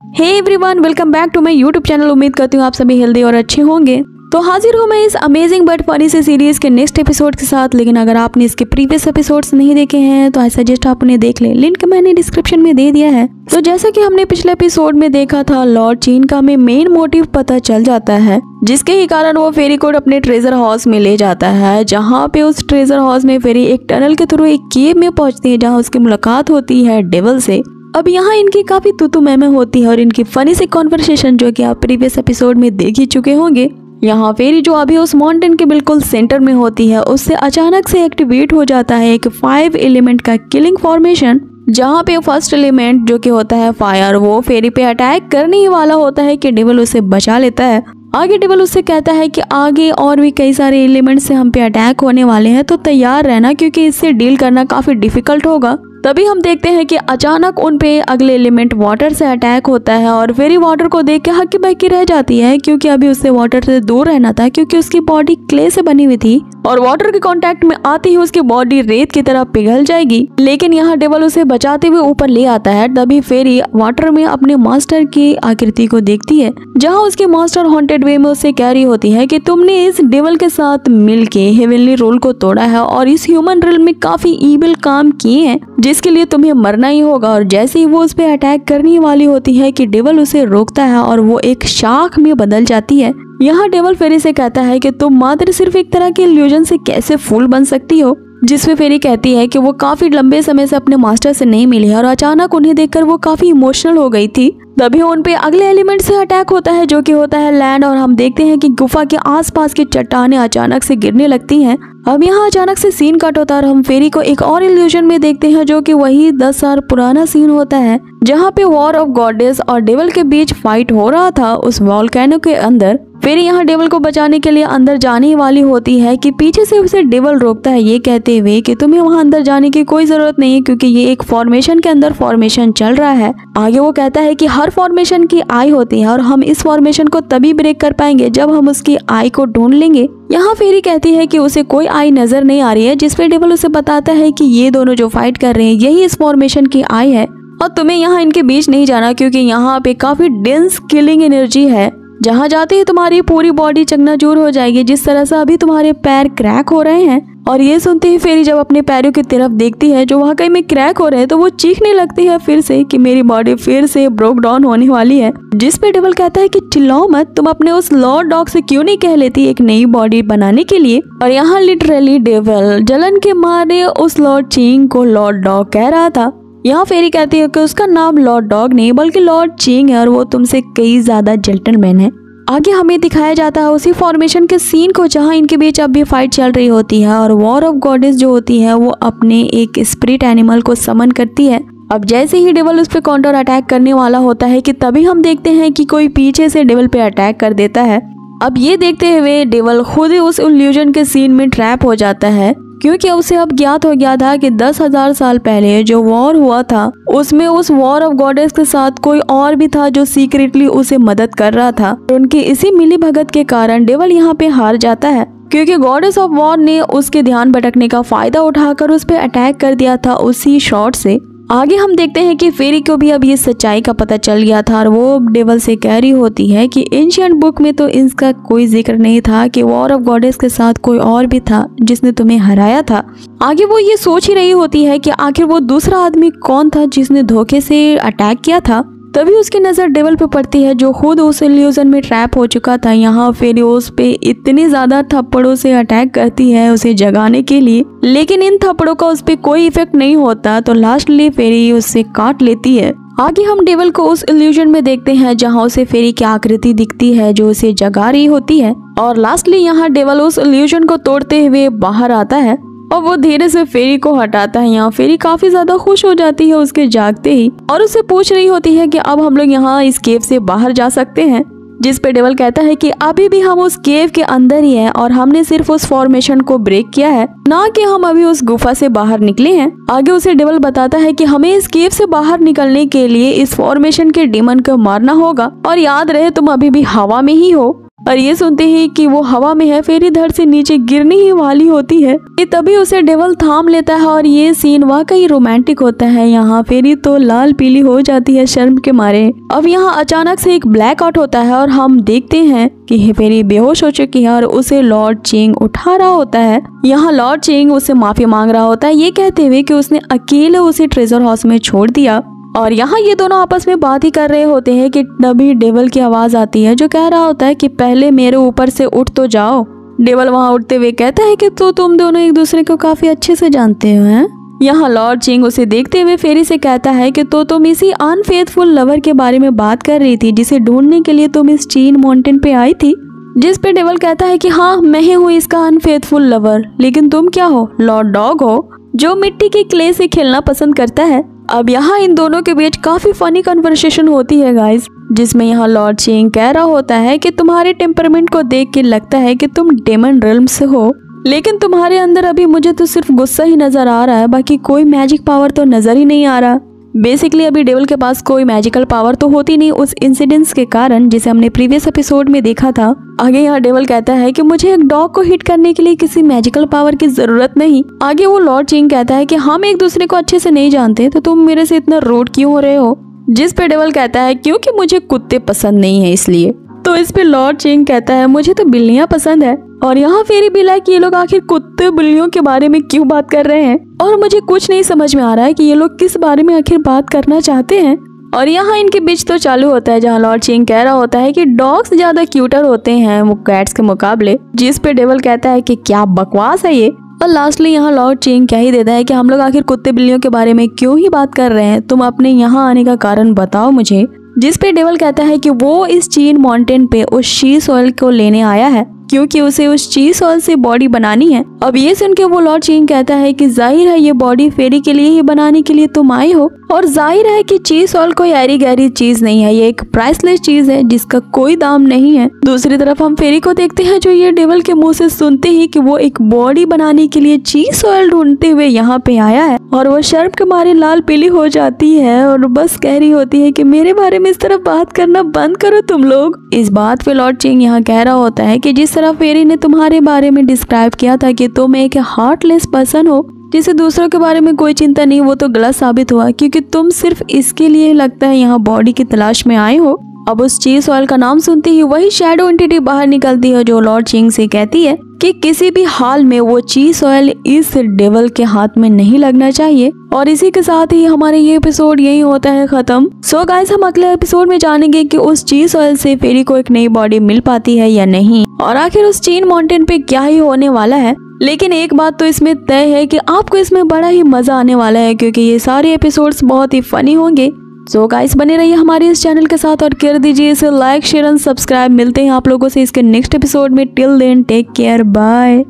Hey everyone, welcome back to my YouTube channel. उम्मीद करती हूँ आप सभी हेल्दी और अच्छे होंगे। तो हाजिर हूँ मैं इस अमेजिंग बट फनी से सीरीज के नेक्स्ट एपिसोड के साथ। लेकिन अगर आपने इसके प्रीवियस एपिसोड्स नहीं देखे हैं तो आई सजेस्ट आप उन्हें देख लें, लिंक मैंने डिस्क्रिप्शन में दे दिया है। तो जैसा कि हमने पिछले एपिसोड में देखा था, लॉर्ड चीन का हमें मेन मोटिव पता चल जाता है, जिसके ही कारण वो फेरी को अपने ट्रेजर हाउस में ले जाता है। जहाँ पे उस ट्रेजर हाउस में फेरी एक टनल के थ्रू एक केव में पहुंचती है, जहाँ उसकी मुलाकात होती है डेविल से। अब यहाँ इनकी काफी तू मैं होती है और इनकी फनी सी कॉन्वर्सेशन जो कि आप प्रीवियस एपिसोड में देख ही चुके होंगे। यहाँ फेरी जो अभी उस माउंटेन के बिल्कुल सेंटर में होती है, उससे अचानक से एक्टिवेट हो जाता है एक 5 एलिमेंट का किलिंग फॉर्मेशन, जहाँ पे फर्स्ट एलिमेंट जो कि होता है फायर, वो फेरी पे अटैक करने ही वाला होता है कि डेविल उसे बचा लेता है। आगे डेविल उससे कहता है कि आगे और भी कई सारे एलिमेंट से हम पे अटैक होने वाले हैं, तो तैयार रहना क्योंकि इससे डील करना काफी डिफिकल्ट होगा। तभी हम देखते हैं कि अचानक उन पे अगले एलिमेंट वाटर से अटैक होता है और फेरी वाटर को देख के हक्की बक्की रह जाती है, क्योंकि अभी उसे वाटर से दूर रहना था, क्योंकि उसकी बॉडी क्ले से बनी हुई थी और वाटर के कांटेक्ट में आते ही उसकी बॉडी रेत की तरह पिघल जाएगी। लेकिन यहाँ डेविल उसे बचाते हुए ऊपर ले आता है। तभी फेरी वाटर में अपने मास्टर की आकृति को देखती है, जहाँ उसकी मास्टर हॉन्टेड वे में उसे कह रही होती है कि तुमने इस डेविल के साथ मिलके हेवनली रूल को तोड़ा है और इस ह्यूमन रिल्म में काफी इविल काम किए हैं, जिसके लिए तुम्हें मरना ही होगा। और जैसे ही वो उस पे अटैक करने वाली होती है कि डेविल उसे रोकता है और वो एक शाख में बदल जाती है। यहाँ डेविल फेरी से कहता है कि तुम मात्र सिर्फ एक तरह के इल्यूजन से कैसे फूल बन सकती हो, जिसमें फेरी कहती है कि वो काफी लंबे समय से अपने मास्टर से नहीं मिली है और अचानक उन्हें देखकर वो काफी इमोशनल हो गई थी। तभी उन पे अगले एलिमेंट से अटैक होता है, जो कि होता है लैंड, और हम देखते हैं कि गुफा के आसपास की चट्टानें अचानक से गिरने लगती हैं। अब यहाँ अचानक से सीन कट होता है और हम फेरी को एक और इल्यूजन में देखते हैं, जो कि वही 10 साल पुराना सीन होता है, जहाँ पे वॉर ऑफ गॉडेस और डेविल के बीच फाइट हो रहा था उस वॉल्केनो के अंदर। फेरी यहाँ डेविल को बचाने के लिए अंदर जाने वाली होती है कि पीछे से उसे डेविल रोकता है, ये कहते हुए कि तुम्हें वहाँ अंदर जाने की कोई जरूरत नहीं है, क्योंकि ये एक फॉर्मेशन के अंदर फॉर्मेशन चल रहा है। आगे वो कहता है कि हर फॉर्मेशन की आई होती है और हम इस फॉर्मेशन को तभी ब्रेक कर पाएंगे जब हम उसकी आई को ढूंढ लेंगे। यहाँ फेरी कहती है कि उसे कोई आई नजर नहीं आ रही है, जिसपे डेविल उसे बताता है कि ये दोनों जो फाइट कर रहे हैं यही इस फॉर्मेशन की आई है और तुम्हें यहाँ इनके बीच नहीं जाना, क्योंकि यहाँ पे काफी डेंस किलिंग एनर्जी है। जहाँ जाते ही तुम्हारी पूरी बॉडी चकनाचूर हो जाएगी, जिस तरह से अभी तुम्हारे पैर क्रैक हो रहे हैं। और ये सुनते ही फेरी जब अपने पैरों की तरफ देखती है जो वाकई में क्रैक हो रहे हैं, तो वो चीखने लगती है फिर से कि मेरी बॉडी फिर से ब्रोक डाउन होने वाली है। जिस पे डेविल कहता है कि चिल्लाओ मत, तुम अपने उस लॉर्ड डॉग से क्यों नहीं कह लेती एक नई बॉडी बनाने के लिए। और यहाँ लिटरली डेविल जलन के मारे उस लॉर्ड चींग को लॉर्ड डॉग कह रहा था। यहाँ फेरी कहती है कि उसका नाम लॉर्ड डॉग नहीं बल्कि लॉर्ड चींग है और वो तुमसे कई ज्यादा जेंटलमैन है। आगे हमें दिखाया जाता है उसी फॉर्मेशन के सीन को, जहाँ इनके बीच अब भी फाइट चल रही होती है और वॉर ऑफ गॉडेस जो होती है वो अपने एक स्पिरिट एनिमल को समन करती है। अब जैसे ही डेविल उस पे काउंटर अटैक करने वाला होता है कि तभी हम देखते हैं कि कोई पीछे से डेविल पे अटैक कर देता है। अब ये देखते हुए डेविल खुद ही उस इल्यूजन के सीन में ट्रैप हो जाता है, क्योंकि उसे अब ज्ञात हो गया था कि 10,000 साल पहले जो वॉर हुआ था उसमें उस वॉर ऑफ गॉडेस के साथ कोई और भी था जो सीक्रेटली उसे मदद कर रहा था। उनकी इसी मिली भगत के कारण डेविल यहाँ पे हार जाता है, क्योंकि गॉडेस ऑफ वॉर ने उसके ध्यान भटकने का फायदा उठाकर उस पर अटैक कर दिया था उसी शॉट से। आगे हम देखते हैं कि फेरी को भी अब ये सच्चाई का पता चल गया था और वो डेविल से कह रही होती है कि एंशिएंट बुक में तो इसका कोई जिक्र नहीं था कि वॉर ऑफ गॉडेस के साथ कोई और भी था जिसने तुम्हें हराया था। आगे वो ये सोच ही रही होती है कि आखिर वो दूसरा आदमी कौन था जिसने धोखे से अटैक किया था। तभी उसकी नजर डेविल पे पड़ती है, जो खुद उस इल्यूजन में ट्रैप हो चुका था। यहाँ फेरी उस पे इतनी ज्यादा थप्पड़ों से अटैक करती है उसे जगाने के लिए, लेकिन इन थप्पड़ों का उस पे कोई इफेक्ट नहीं होता, तो लास्टली फेरी उससे काट लेती है। आगे हम डेविल को उस इल्यूजन में देखते हैं जहाँ उसे फेरी की आकृति दिखती है जो उसे जगा रही होती है। और लास्टली यहाँ डेविल उस इल्यूजन को तोड़ते हुए बाहर आता है और वो धीरे से फेरी को हटाता है। यहाँ फेरी काफी ज्यादा खुश हो जाती है उसके जागते ही और उससे पूछ रही होती है कि अब हम लोग यहाँ इस केव से बाहर जा सकते हैं। जिस पे डेविल कहता है कि अभी भी हम उस केव के अंदर ही हैं और हमने सिर्फ उस फॉर्मेशन को ब्रेक किया है, ना कि हम अभी उस गुफा से बाहर निकले हैं। आगे उसे डेविल बताता है कि हमें इस केव से बाहर निकलने के लिए इस फॉर्मेशन के डीमन को मारना होगा और याद रहे तुम अभी भी हवा में ही हो। और ये सुनते ही कि वो हवा में है, फेरी धड़ से नीचे गिरने ही वाली होती है कि तभी उसे डेविल थाम लेता है और ये सीन वाकई रोमांटिक होता है। यहाँ फेरी तो लाल पीली हो जाती है शर्म के मारे। अब यहाँ अचानक से एक ब्लैकआउट होता है और हम देखते हैं कि फेरी बेहोश हो चुकी है और उसे लॉर्ड चिंग उठा रहा होता है। यहाँ लॉर्ड चिंग उससे माफी मांग रहा होता है, ये कहते हुए कि उसने अकेले उसे ट्रेजर हाउस में छोड़ दिया। और यहाँ ये दोनों आपस में बात ही कर रहे होते हैं कि तभी डेविल की आवाज आती है जो कह रहा होता है कि पहले मेरे ऊपर से उठ तो जाओ। डेविल वहाँ उठते हुए कहता है कि तुम दोनों एक दूसरे को काफी अच्छे से जानते हो हैं। यहाँ लॉर्ड चिंग उसे देखते हुए फेरी से कहता है कि तुम इसी अनफेथफुल लवर के बारे में बात कर रही थी जिसे ढूंढने के लिए तुम इस चीन माउंटेन पे आई थी। जिस पे डेविल कहता है कि हाँ, मैं ही हूँ इसका अनफेथफुल लवर, लेकिन तुम क्या हो? लॉर्ड डॉग हो जो मिट्टी के क्ले से खेलना पसंद करता है। अब यहाँ इन दोनों के बीच काफी फनी कन्वर्सेशन होती है गाइस, जिसमें यहाँ लॉर्ड चिंग कह रहा होता है कि तुम्हारे टेम्परामेंट को देख के लगता है कि तुम डेमन रिल्म से हो, लेकिन तुम्हारे अंदर अभी मुझे तो सिर्फ गुस्सा ही नजर आ रहा है, बाकी कोई मैजिक पावर तो नजर ही नहीं आ रहा। बेसिकली अभी डेविल के पास कोई मैजिकल पावर तो होती नहीं उस इंसिडेंस के कारण जिसे हमने प्रीवियस एपिसोड में देखा था। आगे यहाँ डेविल कहता है कि मुझे एक डॉग को हिट करने के लिए किसी मैजिकल पावर की जरूरत नहीं। आगे वो लॉर्ड चिंग कहता है कि हम एक दूसरे को अच्छे से नहीं जानते तो तुम मेरे से इतना रूड क्यों हो रहे हो? जिस पे डेविल कहता है क्योंकि मुझे कुत्ते पसंद नहीं है इसलिए। तो इस पे लॉर्ड चिंग कहता है मुझे तो बिल्लियां पसंद है। और यहाँ फेरी भी लाइक ये लोग आखिर कुत्ते बिल्लियों के बारे में क्यों बात कर रहे हैं और मुझे कुछ नहीं समझ में आ रहा है कि ये लोग किस बारे में आखिर बात करना चाहते हैं। और यहाँ इनके बीच तो चालू होता है जहाँ लॉर्ड चिंग कह रहा होता है कि डॉग्स ज्यादा क्यूटर होते हैं वो कैट्स के मुकाबले, जिस पे डेविल कहता है कि क्या बकवास है ये। और लास्टली यहाँ लॉर्ड चिंग कह ही देता है कि हम लोग आखिर कुत्ते बिल्लियों के बारे में क्यों ही बात कर रहे हैं, तुम अपने यहाँ आने का कारण बताओ मुझे। जिस पे डेविल कहता है कि वो इस चीन माउंटेन पे उस चीज ऑयल को लेने आया है क्योंकि उसे उस चीज ऑयल से बॉडी बनानी है। अब ये सुन के वो लॉर्ड चिंग कहता है कि जाहिर है ये बॉडी फेरी के लिए ही बनाने के लिए तुम आई हो, और जाहिर है कि चीज ऑयल कोई ऐरी गहरी चीज नहीं है, ये एक प्राइसलेस चीज है जिसका कोई दाम नहीं है। दूसरी तरफ हम फेरी को देखते हैं जो ये डेविल के मुंह से सुनते ही कि वो एक बॉडी बनाने के लिए चीज ऑयल ढूंढते हुए यहाँ पे आया है, और वो शर्म के मारे लाल पीली हो जाती है और बस कह रही होती है कि मेरे बारे में इस तरह बात करना बंद करो तुम लोग। इस बात पे लॉर्ड चिंग यहाँ कह रहा होता है कि जिस तरह फेरी ने तुम्हारे बारे में डिस्क्राइब किया था कि तुम एक हार्टलेस पर्सन हो जिसे दूसरों के बारे में कोई चिंता नहीं, वो तो गलत साबित हुआ क्योंकि तुम सिर्फ इसके लिए लगता है यहाँ बॉडी की तलाश में आए हो। अब उस चीज ऑयल का नाम सुनते ही वही शैडो एंटिटी बाहर निकलती है जो लॉर्ड चिंग से कहती है कि किसी भी हाल में वो चीज ऑयल इस डेविल के हाथ में नहीं लगना चाहिए। और इसी के साथ ही हमारे ये एपिसोड यही होता है खत्म। सो गाइस हम अगले एपिसोड में जानेंगे कि उस चीज ऑयल से फेरी को एक नई बॉडी मिल पाती है या नहीं, और आखिर उस चीन माउंटेन पे क्या ही होने वाला है। लेकिन एक बात तो इसमें तय है कि आपको इसमें बड़ा ही मजा आने वाला है क्योंकि ये सारे एपिसोड्स बहुत ही फनी होंगे। सो गाइस बने रहिए हमारे इस चैनल के साथ और कर दीजिए इसे लाइक शेयर एंड सब्सक्राइब। मिलते हैं आप लोगों से इसके नेक्स्ट एपिसोड में। Till then take care, bye.